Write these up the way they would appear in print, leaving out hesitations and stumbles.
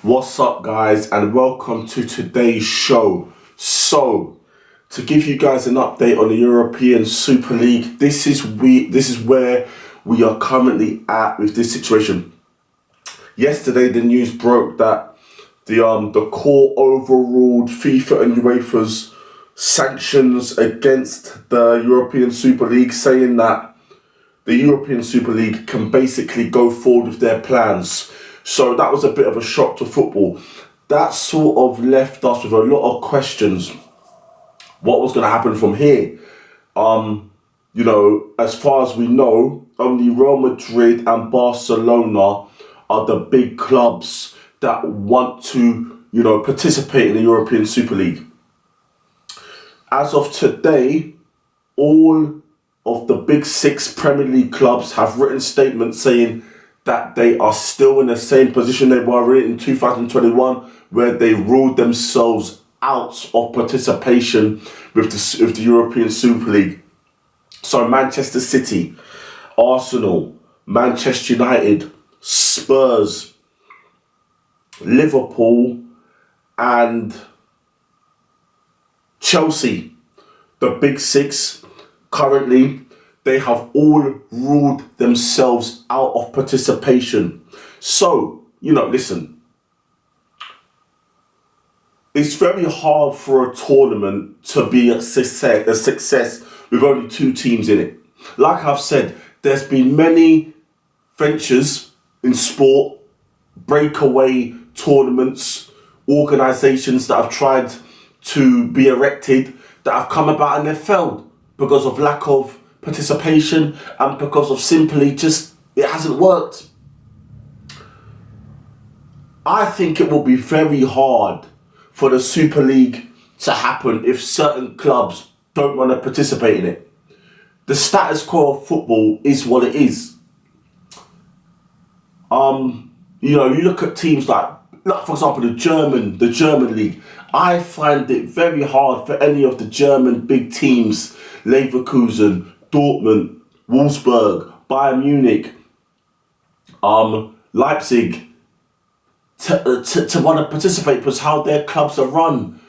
What's up, guys, and welcome to today's show. So, to give you guys an update on the European Super League, this is where we are currently at with this situation. Yesterday, the news broke that the court overruled FIFA and UEFA's sanctions against the European Super League, saying that the European Super League can basically go forward with their plans. So that was a bit of a shock to football. That sort of left us with a lot of questions. What was going to happen from here? As far as we know, only Real Madrid and Barcelona are the big clubs that want to, participate in the European Super League. As of today, all of the big six Premier League clubs have written statements saying that they are still in the same position they were in 2021, where they ruled themselves out of participation with the European Super League. So Manchester City, Arsenal, Manchester United, Spurs, Liverpool, and Chelsea, the big six, currently, they have all ruled themselves out of participation. So, listen, it's very hard for a tournament to be a success with only two teams in it. Like I've said, there's been many ventures in sport, breakaway tournaments, organisations that have tried to be erected that have come about and they've failed because of lack of participation and because of simply it hasn't worked. I think it will be very hard for the Super League to happen if certain clubs don't want to participate in it. The status quo of football is what it is. You look at teams like for example, the German league. I find it very hard for any of the German big teams, Leverkusen, Dortmund, Wolfsburg, Bayern Munich, Leipzig, to want to participate because how their clubs are run.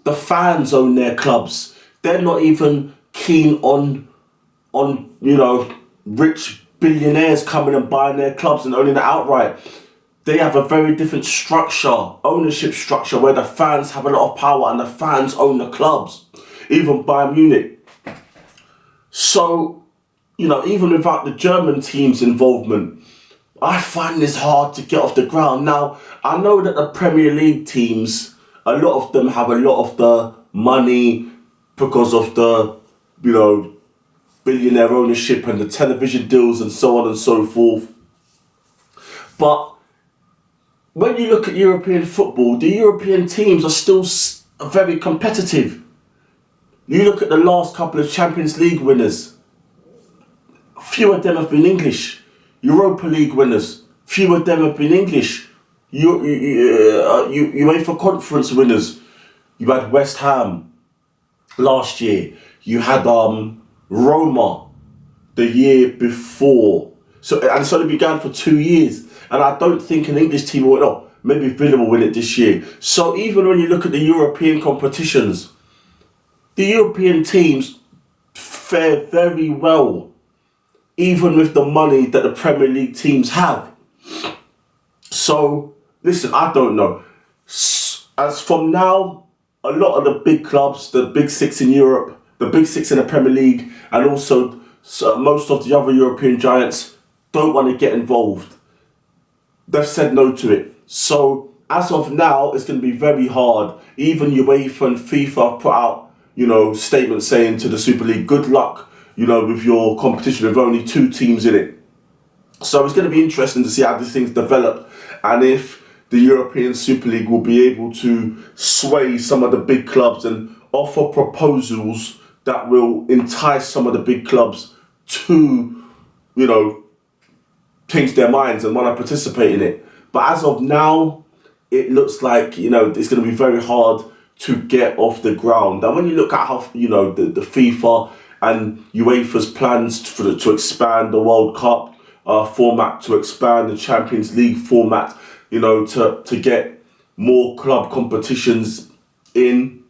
The fans own their clubs. They're not even keen on rich billionaires coming and buying their clubs and owning it outright. They have a very different ownership structure, where the fans have a lot of power and the fans own the clubs. Even Bayern Munich. So, even without the German team's involvement, I find this hard to get off the ground. Now, I know that the Premier League teams, a lot of them have a lot of the money because of the, billionaire ownership and the television deals and so on and so forth. But when you look at European football, the European teams are still very competitive. You look at the last couple of Champions League winners. Few of them have been English. Europa League winners. Few of them have been English. UEFA Conference winners. You had West Ham last year. You had Roma the year before. So it began for 2 years. And I don't think an English team will win. Oh, maybe Villa will win it this year. So even when you look at the European competitions, the European teams fare very well, even with the money that the Premier League teams have. So, listen, I don't know. As from now, a lot of the big clubs, the big six in Europe, the big six in the Premier League, and also most of the other European giants don't want to get involved. They've said no to it. So, as of now, it's going to be very hard. Even UEFA and FIFA put out, statements saying to the Super League, good luck, with your competition with only two teams in it. So it's going to be interesting to see how these things develop and if the European Super League will be able to sway some of the big clubs and offer proposals that will entice some of the big clubs to, change their minds and want to participate in it. But as of now, it looks like, it's going to be very hard to get off the ground. And when you look at how, the FIFA and UEFA's plans to expand the World Cup format, to expand the Champions League format, to get more club competitions in.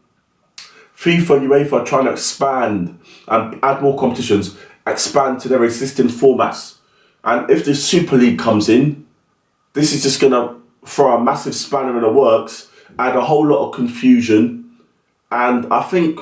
FIFA and UEFA are trying to expand and add more competitions, expand to their existing formats. And if the Super League comes in, this is just going to throw a massive spanner in the works, add a whole lot of confusion. And I think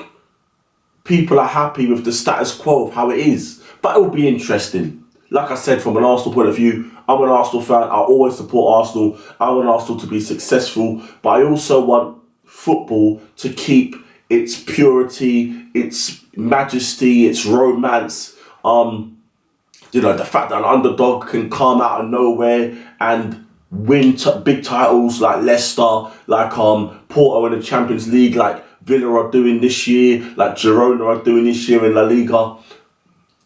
people are happy with the status quo of how it is. But it will be interesting. Like I said, from an Arsenal point of view, I'm an Arsenal fan. I always support Arsenal. I want Arsenal to be successful. But I also want football to keep its purity, its majesty, its romance. The fact that an underdog can come out of nowhere and win big titles like Leicester, like Porto in the Champions League, like Villa are doing this year, like Girona are doing this year in La Liga.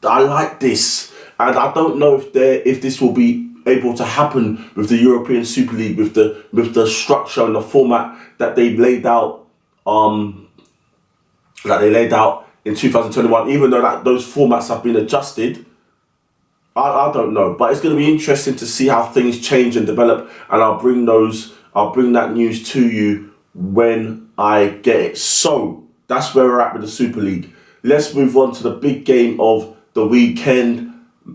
I like this, and I don't know if this will be able to happen with the European Super League, with the structure and the format that they laid out. In 2021, even though those formats have been adjusted. I don't know, but it's going to be interesting to see how things change and develop, and I'll bring that news to you when I get it. So that's where we're at with the Super League. Let's move on to the big game of the weekend,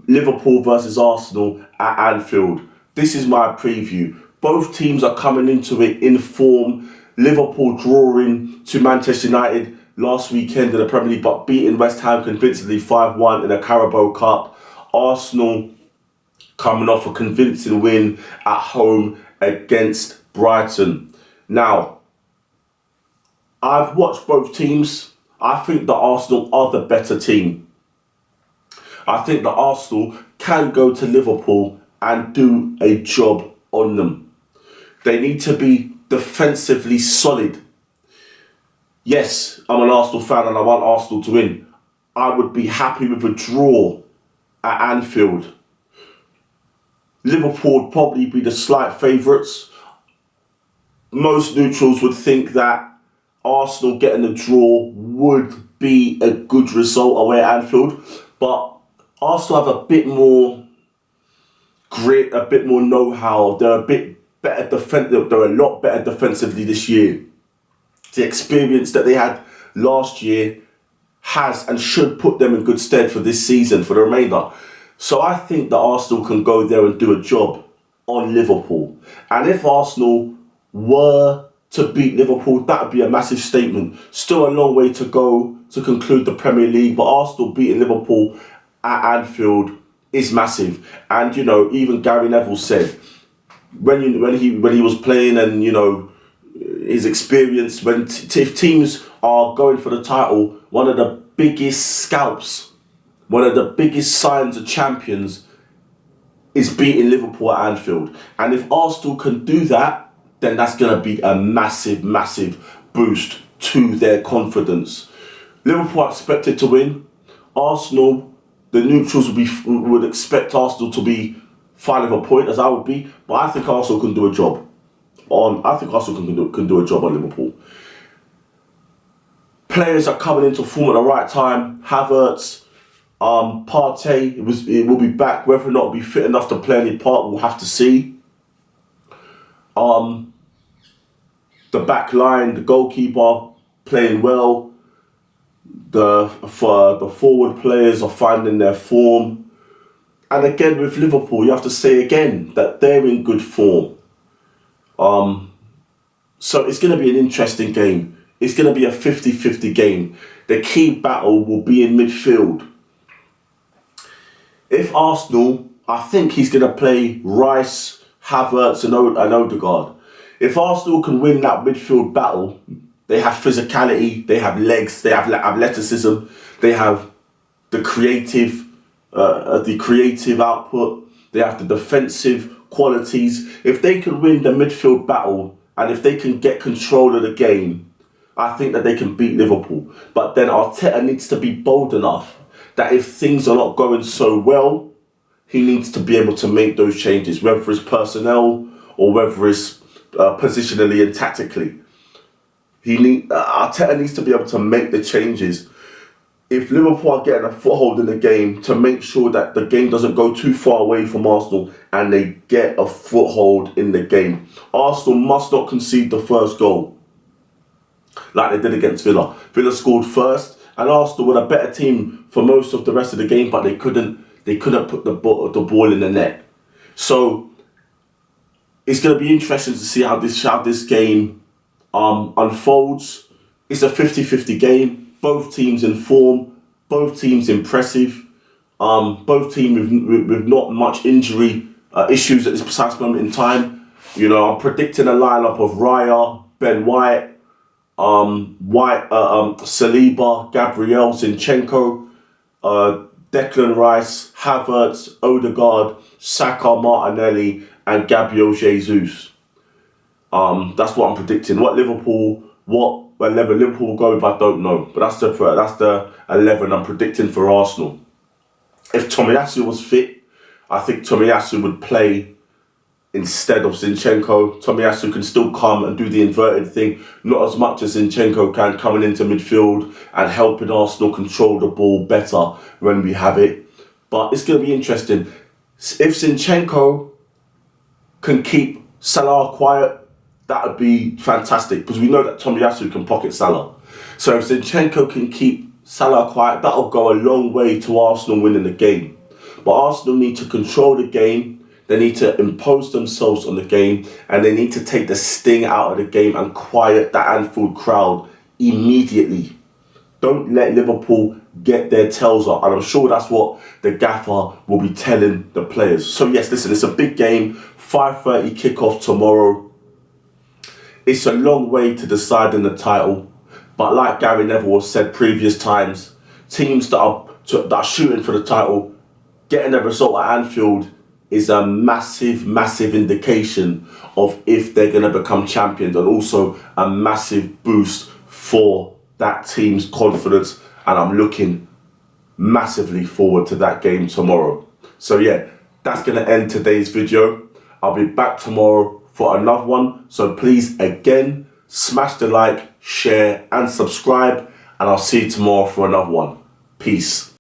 Liverpool versus Arsenal at Anfield. This is my preview. Both teams are coming into it in form. Liverpool drawing to Manchester United last weekend in the Premier League, but beating West Ham convincingly 5-1 in the Carabao Cup. Arsenal coming off a convincing win at home against Brighton. Now, I've watched both teams. I think the Arsenal are the better team. I think the Arsenal can go to Liverpool and do a job on them. They need to be defensively solid. Yes, I'm an Arsenal fan and I want Arsenal to win. I would be happy with a draw at Anfield. Liverpool would probably be the slight favourites. Most neutrals would think that Arsenal getting a draw would be a good result away at Anfield, but Arsenal have a bit more grit, a bit more know-how. They're a bit better defensive. They're a lot better defensively this year. The experience that they had last year has and should put them in good stead for this season, for the remainder. So I think that Arsenal can go there and do a job on Liverpool. And if Arsenal were to beat Liverpool, that would be a massive statement. Still a long way to go to conclude the Premier League, but Arsenal beating Liverpool at Anfield is massive. And even Gary Neville said when he was playing, and his experience, if teams are going for the title, one of the biggest scalps, one of the biggest signs of champions is beating Liverpool at Anfield. And if Arsenal can do that, then that's going to be a massive, massive boost to their confidence. Liverpool are expected to win. Arsenal, the neutrals would expect Arsenal to be fine with a point, as I would be, but I think Arsenal can do a job. I think Arsenal can do a job on Liverpool. Players are coming into form at the right time. Havertz, Partey, it will be back. Whether or not it'll be fit enough to play any part, we'll have to see. The back line, the goalkeeper playing well. The forward players are finding their form. And again, with Liverpool, you have to say again that they're in good form. So it's going to be an interesting game. It's going to be a 50-50 game. The key battle will be in midfield. If Arsenal, I think he's going to play Rice, Havertz and Odegaard. If Arsenal can win that midfield battle, they have physicality, they have legs, they have athleticism, they have the creative output, they have the defensive qualities. If they can win the midfield battle and if they can get control of the game, I think that they can beat Liverpool. But then Arteta needs to be bold enough that if things are not going so well, he needs to be able to make those changes, whether it's personnel or whether it's positionally and tactically. Arteta needs to be able to make the changes if Liverpool are getting a foothold in the game, to make sure that the game doesn't go too far away from Arsenal and they get a foothold in the game. Arsenal must not concede the first goal like they did against Villa. Villa scored first, and Arsenal were a better team for most of the rest of the game, but they couldn't put the ball in the net. So it's going to be interesting to see how this game unfolds. It's a 50-50 game. Both teams in form, both teams impressive, both teams with not much injury issues at this precise moment in time. You know, I'm predicting a lineup of Raya, Ben White, Saliba, Gabriel, Zinchenko, Declan Rice, Havertz, Odegaard, Saka, Martinelli, and Gabriel Jesus. That's what I'm predicting. What Liverpool will go with, I don't know. But that's the 11 I'm predicting for Arsenal. If Tomiyasu was fit, I think Tomiyasu would play instead of Zinchenko. Tomiyasu can still come and do the inverted thing, not as much as Zinchenko can, coming into midfield and helping Arsenal control the ball better when we have it. But it's going to be interesting. If Zinchenko can keep Salah quiet, that would be fantastic, because we know that Tomiyasu can pocket Salah. So if Zinchenko can keep Salah quiet, that'll go a long way to Arsenal winning the game. But Arsenal need to control the game, they need to impose themselves on the game, and they need to take the sting out of the game and quiet the Anfield crowd immediately. Don't let Liverpool get their tails up, and I'm sure that's what the gaffer will be telling the players. So yes, listen, it's a big game, 5:30 kickoff tomorrow. It's a long way to deciding the title, but like Gary Neville has said previous times, teams that are shooting for the title, getting a result at Anfield is a massive, massive indication of if they're going to become champions, and also a massive boost for that team's confidence. And I'm looking massively forward to that game tomorrow. So yeah, that's going to end today's video. I'll be back tomorrow for another one. So please, again, smash the like, share and subscribe, and I'll see you tomorrow for another one. Peace.